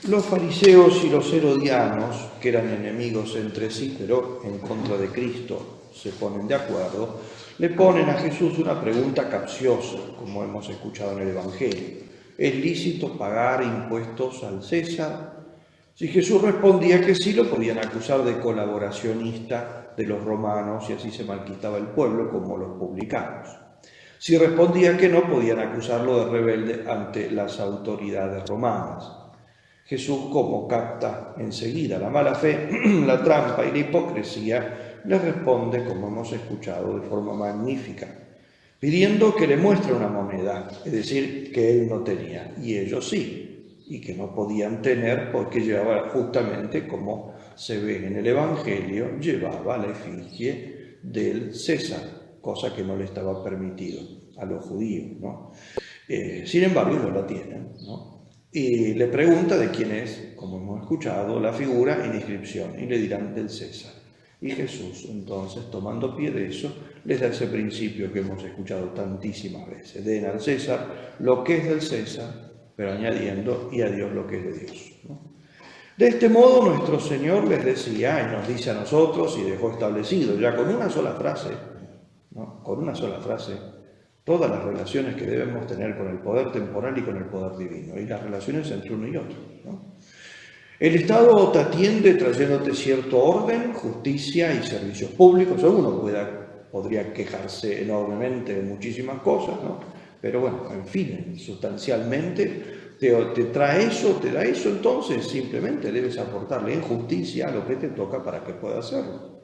Los fariseos y los herodianos, que eran enemigos entre sí, pero en contra de Cristo, se ponen de acuerdo, le ponen a Jesús una pregunta capciosa, como hemos escuchado en el Evangelio. ¿Es lícito pagar impuestos al César? Si Jesús respondía que sí, lo podían acusar de colaboracionista de los romanos y así se malquitaba el pueblo como los publicanos. Si respondía que no, podían acusarlo de rebelde ante las autoridades romanas. Jesús, como capta enseguida la mala fe, la trampa y la hipocresía, le responde, como hemos escuchado, de forma magnífica, pidiendo que le muestre una moneda, es decir, que él no tenía, y ellos sí, y que no podían tener porque llevaba justamente, como se ve en el Evangelio, llevaba la efigie del César, cosa que no le estaba permitido a los judíos, ¿no? Sin embargo, no la tienen, ¿no? Y le pregunta de quién es, como hemos escuchado, la figura en inscripción, y le dirán del César. Y Jesús, entonces, tomando pie de eso, les da ese principio que hemos escuchado tantísimas veces. Den al César lo que es del César, pero añadiendo, y a Dios lo que es de Dios, ¿no? De este modo nuestro Señor les decía, y nos dice a nosotros, y dejó establecido ya con una sola frase, ¿no? Con una sola frase, todas las relaciones que debemos tener con el poder temporal y con el poder divino, y las relaciones entre uno y otro, ¿no? El Estado te atiende trayéndote cierto orden, justicia y servicios públicos. Uno podría quejarse enormemente de muchísimas cosas, ¿no? Pero bueno, en fin, sustancialmente te trae eso, te da eso, entonces simplemente debes aportarle en justicia a lo que te toca para que pueda hacerlo.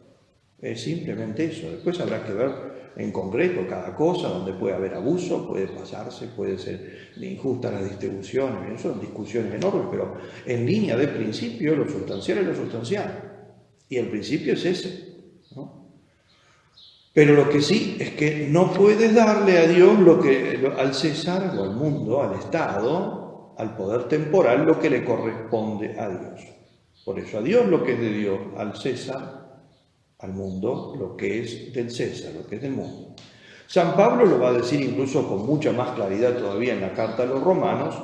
Es simplemente eso. Después habrá que ver en concreto cada cosa, donde puede haber abuso, puede pasarse, puede ser injusta la distribución, son discusiones enormes, pero en línea de principio lo sustancial es lo sustancial. Y el principio es ese, ¿no? Pero lo que sí es que no puedes darle a Dios al César o al mundo, al Estado, al poder temporal, lo que le corresponde a Dios. Por eso a Dios lo que es de Dios, al César, al mundo, lo que es del César, lo que es del mundo. San Pablo lo va a decir incluso con mucha más claridad todavía en la carta a los romanos,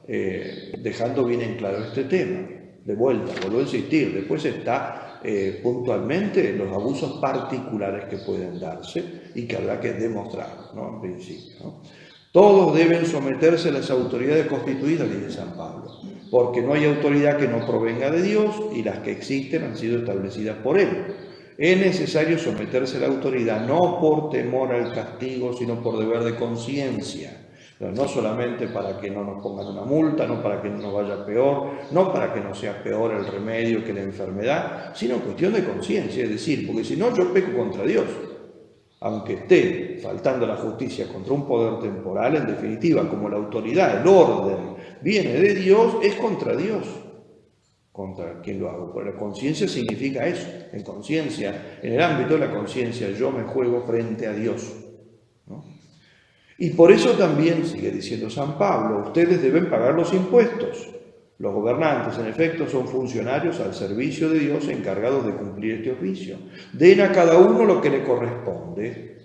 dejando bien en claro este tema. De vuelta, vuelvo a insistir, después está puntualmente los abusos particulares que pueden darse y que habrá que demostrar, ¿no? En principio, ¿no? Todos deben someterse a las autoridades constituidas, dice San Pablo, porque no hay autoridad que no provenga de Dios y las que existen han sido establecidas por Él. Es necesario someterse a la autoridad no por temor al castigo, sino por deber de conciencia. No solamente para que no nos pongan una multa, no para que no nos vaya peor, no para que no sea peor el remedio que la enfermedad, sino cuestión de conciencia, es decir, porque si no yo peco contra Dios. Aunque esté faltando la justicia contra un poder temporal, en definitiva, como la autoridad, el orden, viene de Dios, es contra Dios. Contra quien lo hago. Porque la conciencia significa eso. En conciencia, en el ámbito de la conciencia, yo me juego frente a Dios, ¿no? Y por eso también, sigue diciendo San Pablo, ustedes deben pagar los impuestos. Los gobernantes, en efecto, son funcionarios al servicio de Dios encargados de cumplir este oficio. Den a cada uno lo que le corresponde.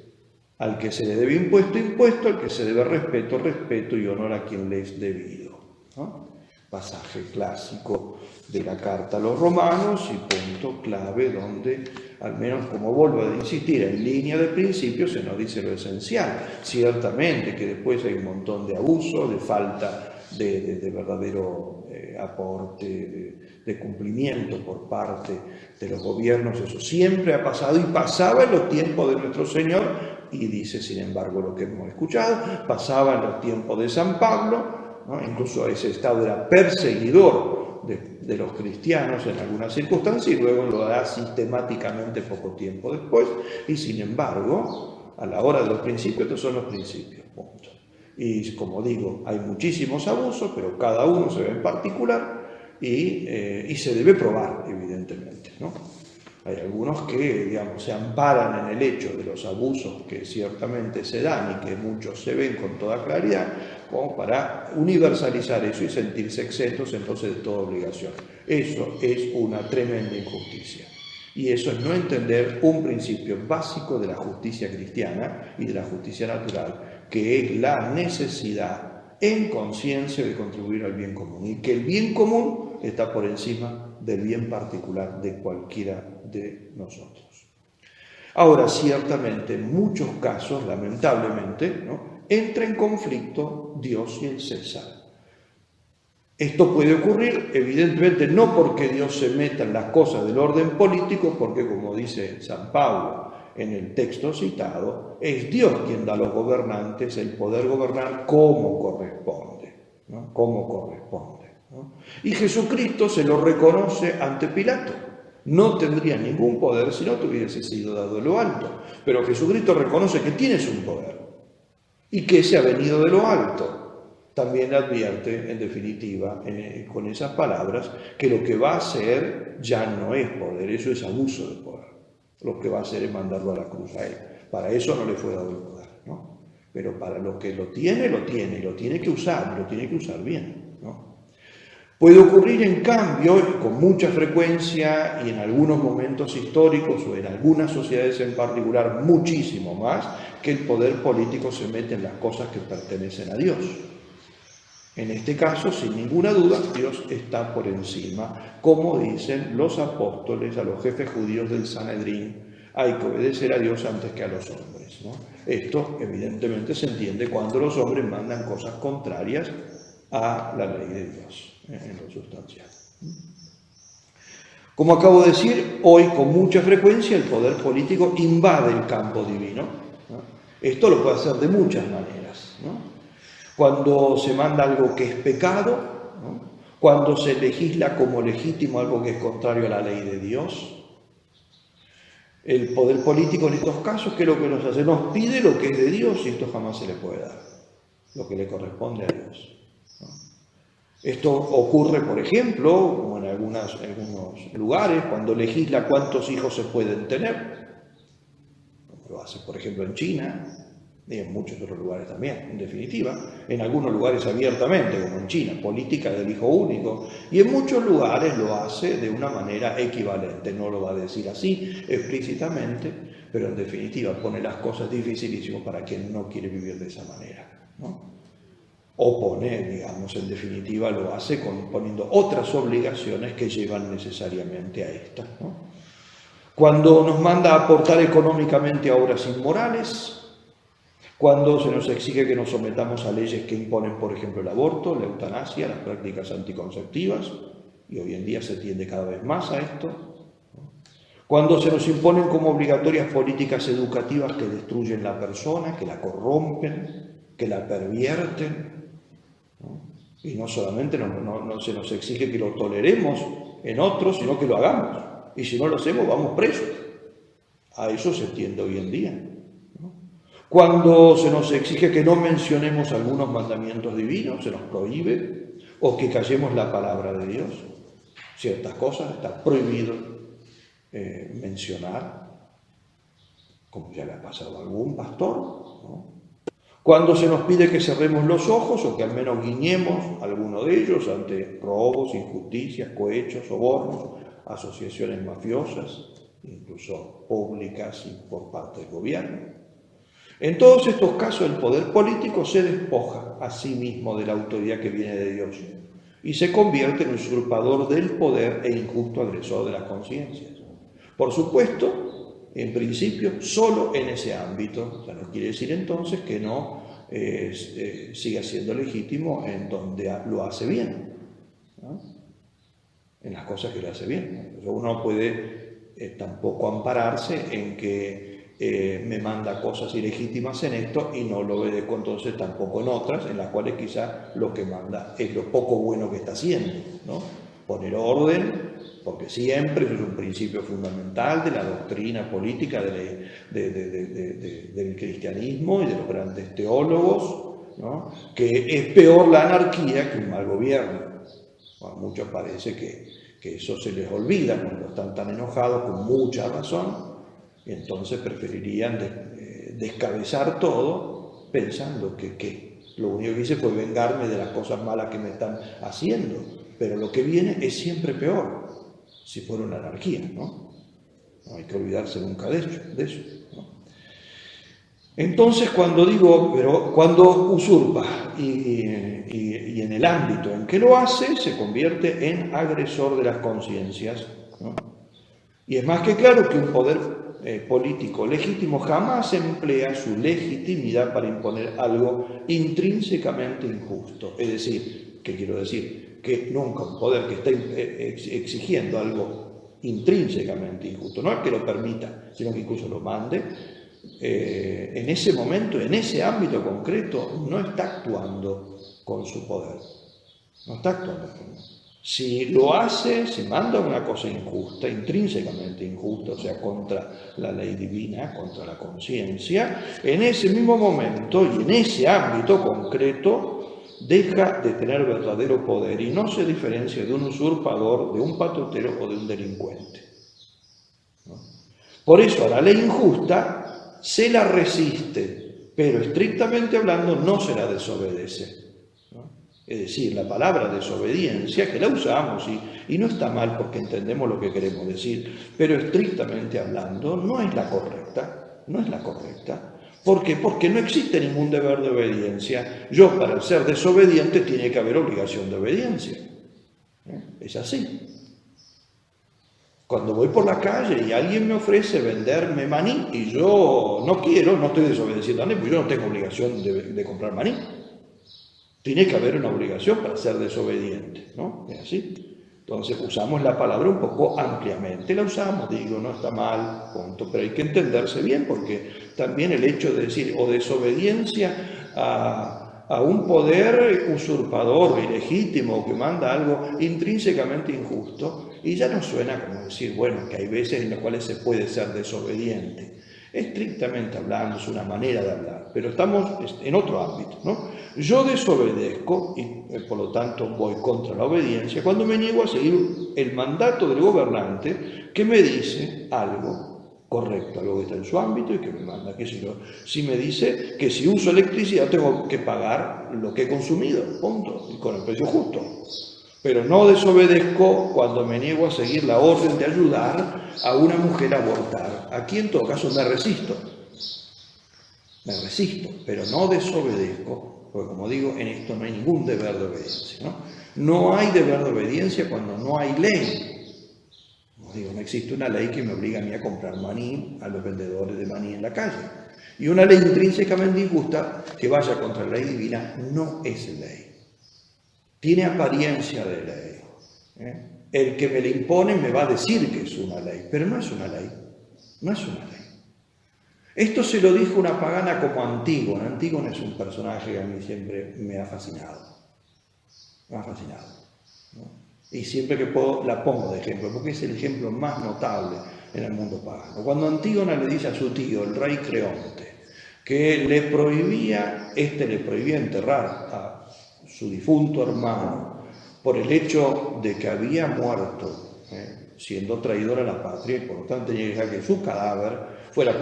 Al que se le debe impuesto, impuesto, al que se debe respeto, respeto y honor a quien le es debido, ¿no? Pasaje clásico de la carta a los romanos y punto clave donde, al menos como vuelvo a insistir, en línea de principio se nos dice lo esencial. Ciertamente que después hay un montón de abuso, de falta de verdadero aporte, de cumplimiento por parte de los gobiernos. Eso siempre ha pasado y pasaba en los tiempos de nuestro Señor, y dice sin embargo lo que hemos escuchado, pasaba en los tiempos de San Pablo, ¿no? Incluso ese estado era perseguidor de los cristianos en algunas circunstancias y luego lo hará sistemáticamente poco tiempo después, y sin embargo, a la hora de los principios, estos son los principios, punto. Y como digo, hay muchísimos abusos, pero cada uno se ve en particular y se debe probar, evidentemente, ¿no? Hay algunos que, digamos, se amparan en el hecho de los abusos que ciertamente se dan y que muchos se ven con toda claridad, como para universalizar eso y sentirse exentos entonces de toda obligación. Eso es una tremenda injusticia. Y eso es no entender un principio básico de la justicia cristiana y de la justicia natural, que es la necesidad en conciencia de contribuir al bien común y que el bien común está por encima del bien particular de cualquiera de nosotros. Ahora, ciertamente, en muchos casos, lamentablemente, ¿no?, entra en conflicto Dios y el César. Esto puede ocurrir, evidentemente, no porque Dios se meta en las cosas del orden político, porque, como dice San Pablo en el texto citado, es Dios quien da a los gobernantes el poder gobernar como corresponde, ¿no? Como corresponde, ¿no? Y Jesucristo se lo reconoce ante Pilato. No tendría ningún poder si no te hubiese sido dado de lo alto, pero Jesucristo reconoce que tienes un poder y que ese ha venido de lo alto. También advierte, en definitiva, con esas palabras, que lo que va a hacer ya no es poder, eso es abuso de poder. Lo que va a hacer es mandarlo a la cruz a él. Para eso no le fue dado el poder, ¿no? Pero para lo que lo tiene, y lo tiene que usar, y lo tiene que usar bien, ¿no? Puede ocurrir, en cambio, y con mucha frecuencia, y en algunos momentos históricos, o en algunas sociedades en particular, muchísimo más, que el poder político se mete en las cosas que pertenecen a Dios. En este caso, sin ninguna duda, Dios está por encima. Como dicen los apóstoles a los jefes judíos del Sanedrín, hay que obedecer a Dios antes que a los hombres, ¿no? Esto, evidentemente, se entiende cuando los hombres mandan cosas contrarias a la ley de Dios, en lo sustancial. Como acabo de decir, hoy con mucha frecuencia el poder político invade el campo divino, ¿no? Esto lo puede hacer de muchas maneras, ¿no? Cuando se manda algo que es pecado, ¿no?, cuando se legisla como legítimo algo que es contrario a la ley de Dios. El poder político en estos casos, ¿qué es lo que nos hace? Nos pide lo que es de Dios y esto jamás se le puede dar, lo que le corresponde a Dios, ¿no? Esto ocurre, por ejemplo, como en algunos lugares, cuando legisla cuántos hijos se pueden tener. Lo hace, por ejemplo, en China, y en muchos otros lugares también, en definitiva, en algunos lugares abiertamente, como en China, política del hijo único, y en muchos lugares lo hace de una manera equivalente, no lo va a decir así explícitamente, pero en definitiva pone las cosas dificilísimas para quien no quiere vivir de esa manera, ¿no? O pone, digamos, en definitiva lo hace poniendo otras obligaciones que llevan necesariamente a estas, ¿no? Cuando nos manda a aportar económicamente a obras inmorales, cuando se nos exige que nos sometamos a leyes que imponen, por ejemplo, el aborto, la eutanasia, las prácticas anticonceptivas, y hoy en día se tiende cada vez más a esto. Cuando se nos imponen como obligatorias políticas educativas que destruyen la persona, que la corrompen, que la pervierten, ¿no? Y no solamente no se nos exige que lo toleremos en otros, sino que lo hagamos. Y si no lo hacemos, vamos presos. A eso se tiende hoy en día. Cuando se nos exige que no mencionemos algunos mandamientos divinos, se nos prohíbe, o que callemos la palabra de Dios. Ciertas cosas está prohibido mencionar, como ya le ha pasado a algún pastor, ¿no? Cuando se nos pide que cerremos los ojos, o que al menos guiñemos alguno de ellos ante robos, injusticias, cohechos, sobornos, asociaciones mafiosas, incluso públicas y por parte del gobierno. En todos estos casos el poder político se despoja a sí mismo de la autoridad que viene de Dios y se convierte en usurpador del poder e injusto agresor de las conciencias. Por supuesto, en principio, solo en ese ámbito. O sea, no quiere decir entonces que no siga siendo legítimo en donde lo hace bien, ¿no? En las cosas que lo hace bien. Entonces uno puede tampoco ampararse en que me manda cosas ilegítimas en esto y no lo obedezco entonces tampoco en otras, en las cuales quizá lo que manda es lo poco bueno que está haciendo, ¿no? Poner orden, porque siempre eso es un principio fundamental de la doctrina política del cristianismo y de los grandes teólogos, ¿no? Que es peor la anarquía que un mal gobierno. A muchos parece que eso se les olvida cuando están tan enojados, con mucha razón, y entonces preferirían descabezar todo pensando que lo único que hice fue vengarme de las cosas malas que me están haciendo, pero lo que viene es siempre peor, si fuera una anarquía, ¿no? No hay que olvidarse nunca de eso, ¿no? Entonces, cuando usurpa y en el ámbito en que lo hace, se convierte en agresor de las conciencias, ¿no? Y es más que claro que un poder político legítimo jamás emplea su legitimidad para imponer algo intrínsecamente injusto. Es decir, ¿qué quiero decir? Que nunca un poder que esté exigiendo algo intrínsecamente injusto, no es que lo permita, sino que incluso lo mande, en ese momento, en ese ámbito concreto, no está actuando con su poder, no está actuando con él. Si lo hace, si manda una cosa injusta, intrínsecamente injusta, o sea, contra la ley divina, contra la conciencia, en ese mismo momento y en ese ámbito concreto deja de tener verdadero poder y no se diferencia de un usurpador, de un patotero o de un delincuente, ¿no? Por eso a la ley injusta se la resiste, pero estrictamente hablando no se la desobedece. Es decir, la palabra desobediencia, que la usamos y no está mal porque entendemos lo que queremos decir, pero estrictamente hablando no es la correcta, no es la correcta. ¿Por qué? Porque no existe ningún deber de obediencia. Yo, para ser desobediente, tiene que haber obligación de obediencia. Es así. Cuando voy por la calle y alguien me ofrece venderme maní y yo no quiero, no estoy desobedeciendo a nadie, porque yo no tengo obligación de comprar maní. Tiene que haber una obligación para ser desobediente, ¿no? ¿Es así? Entonces usamos la palabra un poco ampliamente, la usamos, digo, no está mal, punto, pero hay que entenderse bien porque también el hecho de decir o desobediencia a un poder usurpador, ilegítimo, que manda algo intrínsecamente injusto, y ya no suena como decir, bueno, que hay veces en las cuales se puede ser desobediente. Estrictamente hablando, es una manera de hablar, pero estamos en otro ámbito, ¿no? Yo desobedezco y por lo tanto voy contra la obediencia cuando me niego a seguir el mandato del gobernante que me dice algo correcto, algo que está en su ámbito y que me manda, qué sé yo. Si me dice que si uso electricidad tengo que pagar lo que he consumido, punto, y con el precio justo. Pero no desobedezco cuando me niego a seguir la orden de ayudar a una mujer a abortar. Aquí en todo caso me resisto, pero no desobedezco, porque como digo, en esto no hay ningún deber de obediencia, ¿no? No hay deber de obediencia cuando no hay ley. Como digo, no existe una ley que me obligue a mí a comprar maní a los vendedores de maní en la calle. Y una ley intrínsecamente injusta que vaya contra la ley divina no es ley. Tiene apariencia de ley. El que me la impone me va a decir que es una ley, pero no es una ley, no es una ley. Esto se lo dijo una pagana como Antígona. Antígona es un personaje que a mí siempre me ha fascinado, ¿no? Y siempre que puedo la pongo de ejemplo, porque es el ejemplo más notable en el mundo pagano. Cuando Antígona le dice a su tío, el rey Creonte, que le prohibía enterrar a su difunto hermano por el hecho de que había muerto, siendo traidor a la patria, y por lo tanto tenía que dejar que su cadáver fuera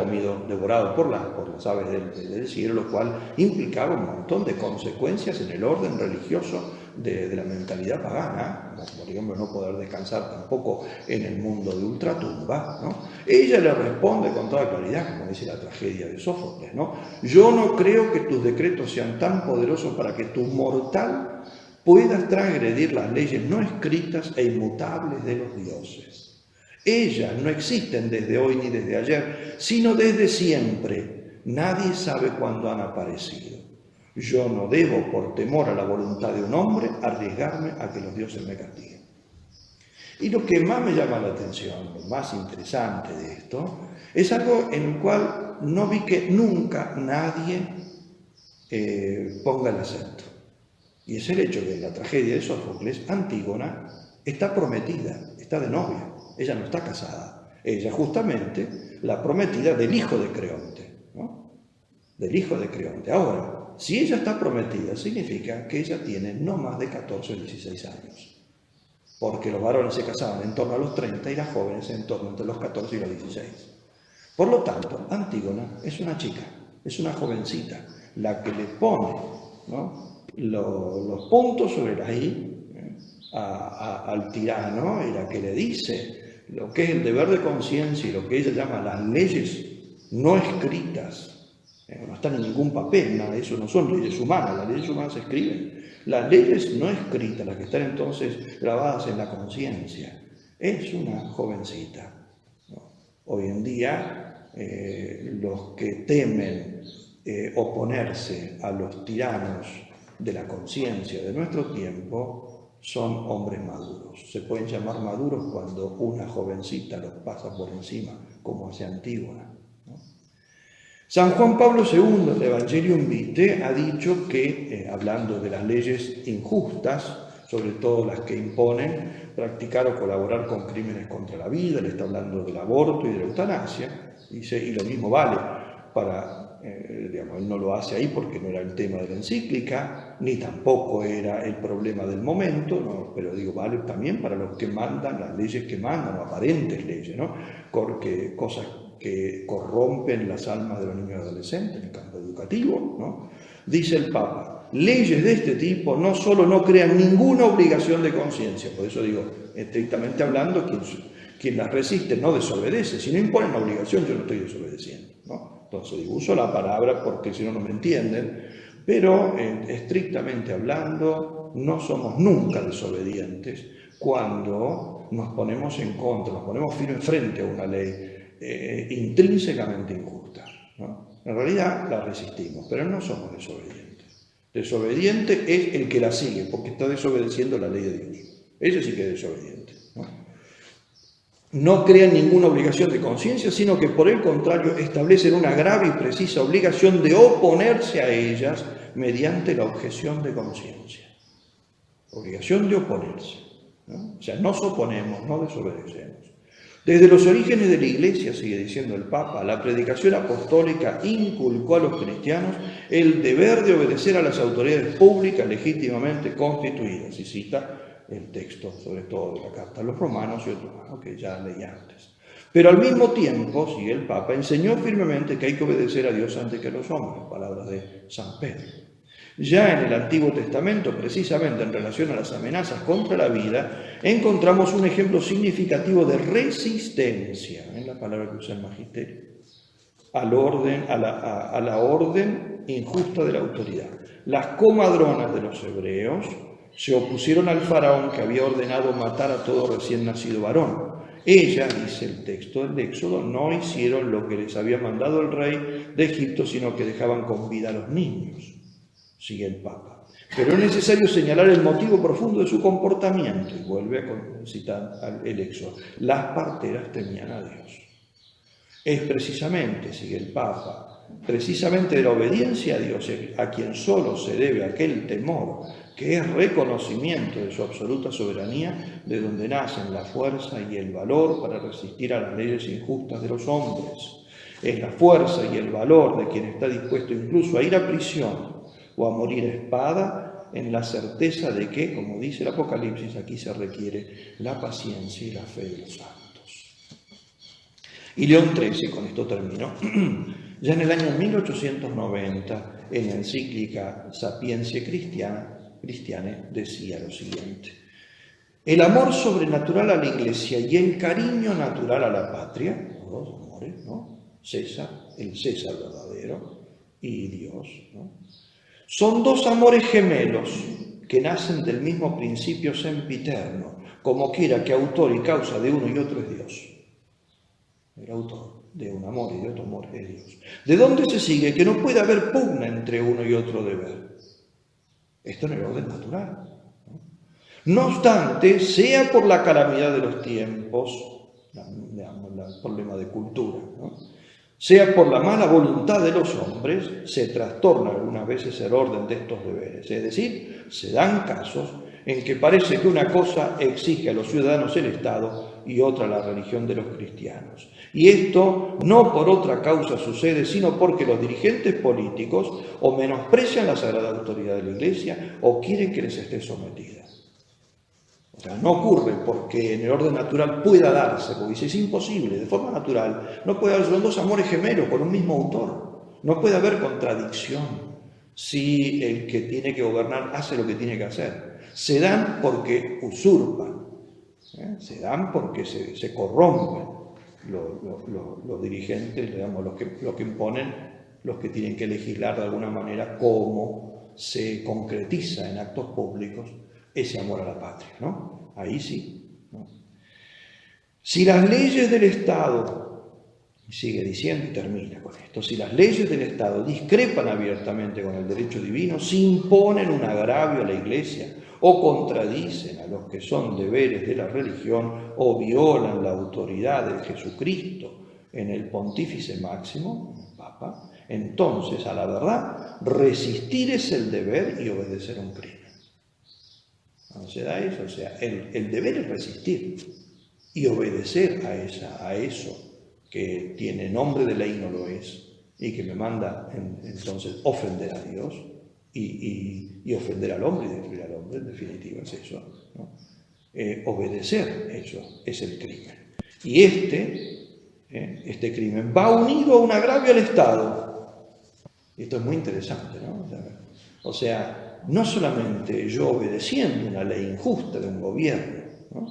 devorado por las aves del cielo, lo cual implicaba un montón de consecuencias en el orden religioso de la mentalidad pagana, como por ejemplo no poder descansar tampoco en el mundo de ultratumba, ¿no? Ella le responde con toda claridad, como dice la tragedia de Sófocles, ¿no? Yo no creo que tus decretos sean tan poderosos para que tu mortal puedas transgredir las leyes no escritas e inmutables de los dioses. Ellas no existen desde hoy ni desde ayer, sino desde siempre. Nadie sabe cuándo han aparecido. Yo no debo, por temor a la voluntad de un hombre, arriesgarme a que los dioses me castiguen. Y lo que más me llama la atención, lo más interesante de esto, es algo en el cual no vi que nunca nadie ponga el acento. Y es el hecho de la tragedia de Sófocles, Antígona está prometida, está de novia. Ella no está casada. Ella justamente la prometida del hijo de Creonte, ¿no? Del hijo de Creonte. Ahora, si ella está prometida, significa que ella tiene no más de 14 o 16 años. Porque los varones se casaban en torno a los 30 y las jóvenes en torno entre los 14 y los 16. Por lo tanto, Antígona es una chica, es una jovencita, la que le pone, ¿no?, los puntos sobre la i al tirano, y la que le dice lo que es el deber de conciencia y lo que ella llama las leyes no escritas No están en ningún papel, nada de eso, no son leyes humanas, las leyes humanas se escriben. Las leyes no escritas, las que están entonces grabadas en la conciencia, es una jovencita, ¿no? Hoy en día, los que temen oponerse a los tiranos de la conciencia de nuestro tiempo son hombres maduros. Se pueden llamar maduros cuando una jovencita los pasa por encima, como hace Antígona, ¿no? San Juan Pablo II, el Evangelium Vitae, ha dicho que, hablando de las leyes injustas, sobre todo las que imponen practicar o colaborar con crímenes contra la vida, le está hablando del aborto y de la eutanasia, dice, y lo mismo vale para, él no lo hace ahí porque no era el tema de la encíclica, ni tampoco era el problema del momento, ¿no? Pero digo, vale también para los que mandan, las leyes que mandan, o aparentes leyes, ¿no? Porque cosas que corrompen las almas de los niños y adolescentes en el campo educativo, ¿no? Dice el Papa, leyes de este tipo no solo no crean ninguna obligación de conciencia, por eso digo, estrictamente hablando, quien las resiste no desobedece, si no imponen la obligación yo no estoy desobedeciendo, ¿no? Entonces digo, uso la palabra porque si no, no me entienden, pero estrictamente hablando no somos nunca desobedientes cuando nos ponemos en contra, nos ponemos firme frente a una ley intrínsecamente injusta, ¿no? En realidad la resistimos, pero no somos desobedientes. Desobediente es el que la sigue, porque está desobedeciendo la ley de Dios. Ese sí que es desobediente, ¿no? No crean ninguna obligación de conciencia, sino que por el contrario establecen una grave y precisa obligación de oponerse a ellas mediante la objeción de conciencia. Obligación de oponerse, ¿no? O sea, nos oponemos, no desobedecemos. Desde los orígenes de la Iglesia, sigue diciendo el Papa, la predicación apostólica inculcó a los cristianos el deber de obedecer a las autoridades públicas legítimamente constituidas. Y cita el texto, sobre todo de la Carta a los Romanos y otro más, que ya leí antes. Pero al mismo tiempo, sigue el Papa, enseñó firmemente que hay que obedecer a Dios antes que a los hombres, palabras de San Pedro. Ya en el Antiguo Testamento, precisamente en relación a las amenazas contra la vida, encontramos un ejemplo significativo de resistencia, en la palabra que usa el Magisterio, a la orden injusta de la autoridad. Las comadronas de los hebreos se opusieron al faraón que había ordenado matar a todo recién nacido varón. Ellas, dice el texto del Éxodo, no hicieron lo que les había mandado el rey de Egipto, sino que dejaban con vida a los niños. Sigue el Papa. Pero es necesario señalar el motivo profundo de su comportamiento, y vuelve a citar el Éxodo. Las parteras temían a Dios. Es precisamente, sigue el Papa, precisamente de la obediencia a Dios, a quien solo se debe aquel temor, que es reconocimiento de su absoluta soberanía, de donde nacen la fuerza y el valor para resistir a las leyes injustas de los hombres. Es la fuerza y el valor de quien está dispuesto incluso a ir a prisión o a morir a espada, en la certeza de que, como dice el Apocalipsis, aquí se requiere la paciencia y la fe de los santos. Y León XIII, con esto termino, ya en el año 1890, en la encíclica Sapientiae Christianae, decía lo siguiente: el amor sobrenatural a la Iglesia y el cariño natural a la patria, los dos amores, ¿no? El César verdadero y Dios, ¿no? Son dos amores gemelos que nacen del mismo principio sempiterno, como quiera que autor y causa de uno y otro es Dios. El autor de un amor y de otro amor es Dios. ¿De dónde se sigue que no puede haber pugna entre uno y otro deber? Esto en el orden natural, ¿no? No obstante, sea por la calamidad de los tiempos, el problema de cultura, ¿no?, sea por la mala voluntad de los hombres, se trastorna algunas veces el orden de estos deberes. Es decir, se dan casos en que parece que una cosa exige a los ciudadanos el Estado y otra la religión de los cristianos. Y esto no por otra causa sucede, sino porque los dirigentes políticos o menosprecian la sagrada autoridad de la Iglesia o quieren que les esté sometida. O sea, no ocurre porque en el orden natural pueda darse, porque dice, es imposible, de forma natural, no puede haber, son dos amores gemelos por un mismo autor, no puede haber contradicción si el que tiene que gobernar hace lo que tiene que hacer. Se dan porque usurpan, se dan porque se corrompen los dirigentes, digamos, los que imponen los que tienen que legislar de alguna manera cómo se concretiza en actos públicos ese amor a la patria, ¿no? Ahí sí, ¿no? Si las leyes del Estado, y sigue diciendo y termina con esto, si las leyes del Estado discrepan abiertamente con el derecho divino, si imponen un agravio a la Iglesia o contradicen a los que son deberes de la religión o violan la autoridad de Jesucristo en el pontífice máximo, el Papa, entonces a la verdad resistir es el deber y obedecer un crimen. ¿No se da eso? O sea, el deber es resistir y obedecer a eso que tiene nombre de ley y no lo es, y que me manda entonces ofender a Dios y ofender al hombre y destruir al hombre, en definitiva es eso, ¿no? Obedecer eso es el crimen. Y este crimen va unido a un agravio al Estado. Esto es muy interesante, ¿no? O sea, no solamente yo obedeciendo una ley injusta de un gobierno, ¿no?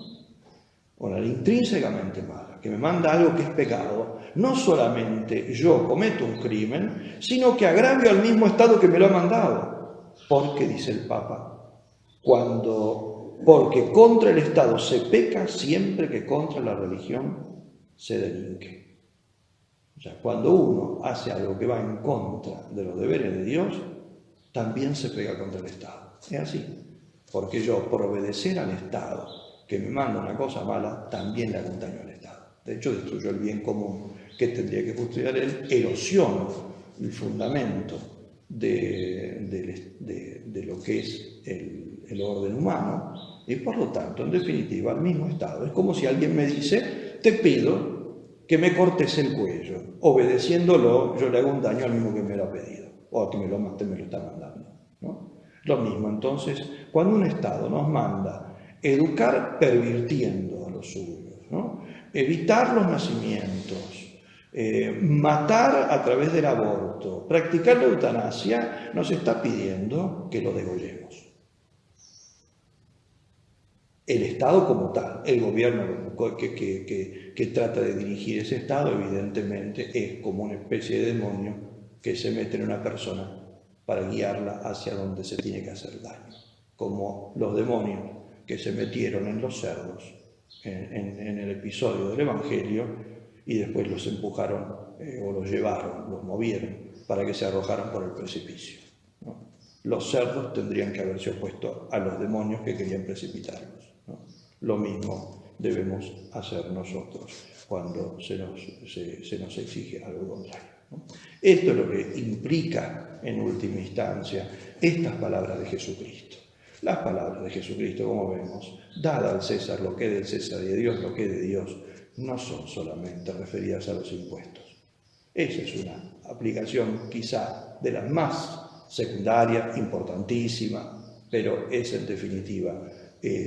Una ley intrínsecamente mala, que me manda algo que es pecado, no solamente yo cometo un crimen, sino que agravio al mismo Estado que me lo ha mandado. Porque, dice el Papa, porque contra el Estado se peca siempre que contra la religión se delinque. O sea, cuando uno hace algo que va en contra de los deberes de Dios, también se pega contra el Estado. Es así. Porque yo, por obedecer al Estado, que me manda una cosa mala, también le hago un daño al Estado. De hecho, destruyó el bien común que tendría que custodiar él, erosionó el fundamento de lo que es el orden humano, y por lo tanto, en definitiva, al mismo Estado. Es como si alguien me dice, te pido que me cortes el cuello. Obedeciéndolo, yo le hago un daño al mismo que me lo ha pedido, o a que me lo está mandando, ¿no? Lo mismo, entonces, cuando un Estado nos manda educar pervirtiendo a los suyos, ¿no? Evitar los nacimientos, matar a través del aborto, practicar la eutanasia, nos está pidiendo que lo degollemos. El Estado como tal, el gobierno que trata de dirigir ese Estado, evidentemente es como una especie de demonio que se mete en una persona para guiarla hacia donde se tiene que hacer daño, como los demonios que se metieron en los cerdos en el episodio del Evangelio y después los empujaron o los llevaron, los movieron para que se arrojaran por el precipicio, ¿no? Los cerdos tendrían que haberse opuesto a los demonios que querían precipitarlos, ¿no? Lo mismo debemos hacer nosotros cuando se nos exige algo contrario, ¿no? Esto es lo que implica en última instancia estas palabras de Jesucristo. Las palabras de Jesucristo, como vemos, dada al César lo que es del César y a Dios lo que es de Dios, no son solamente referidas a los impuestos. Esa es una aplicación quizá de las más secundaria, importantísima, pero es en definitiva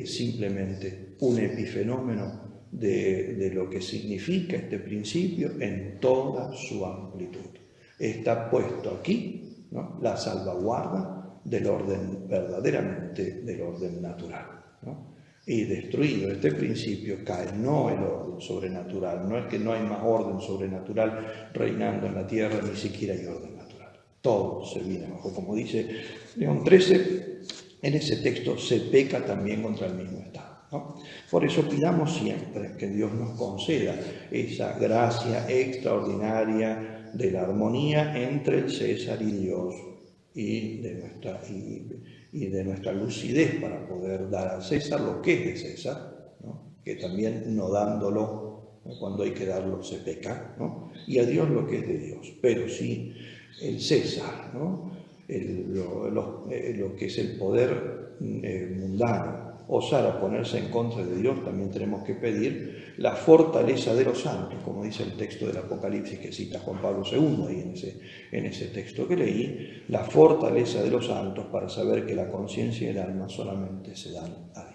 simplemente un epifenómeno de lo que significa este principio en toda su amplitud. Está puesto aquí, ¿no?, la salvaguarda del orden verdaderamente, del orden natural, ¿no? Y destruido este principio cae no el orden sobrenatural, no es que no hay más orden sobrenatural reinando en la tierra, ni siquiera hay orden natural. Todo se viene abajo, como dice León XIII, en ese texto se peca también contra el mismo Estado, ¿no? Por eso pidamos siempre que Dios nos conceda esa gracia extraordinaria de la armonía entre el César y Dios, y de nuestra lucidez para poder dar al César lo que es de César, ¿no?, que también no dándolo, ¿no?, cuando hay que darlo se peca, ¿no?, y a Dios lo que es de Dios. Pero si el César, ¿no?, lo que es el poder mundano, osara ponerse en contra de Dios, también tenemos que pedir la fortaleza de los santos, como dice el texto del Apocalipsis que cita Juan Pablo II ahí en ese texto que leí, la fortaleza de los santos para saber que la conciencia y el alma solamente se dan a Dios.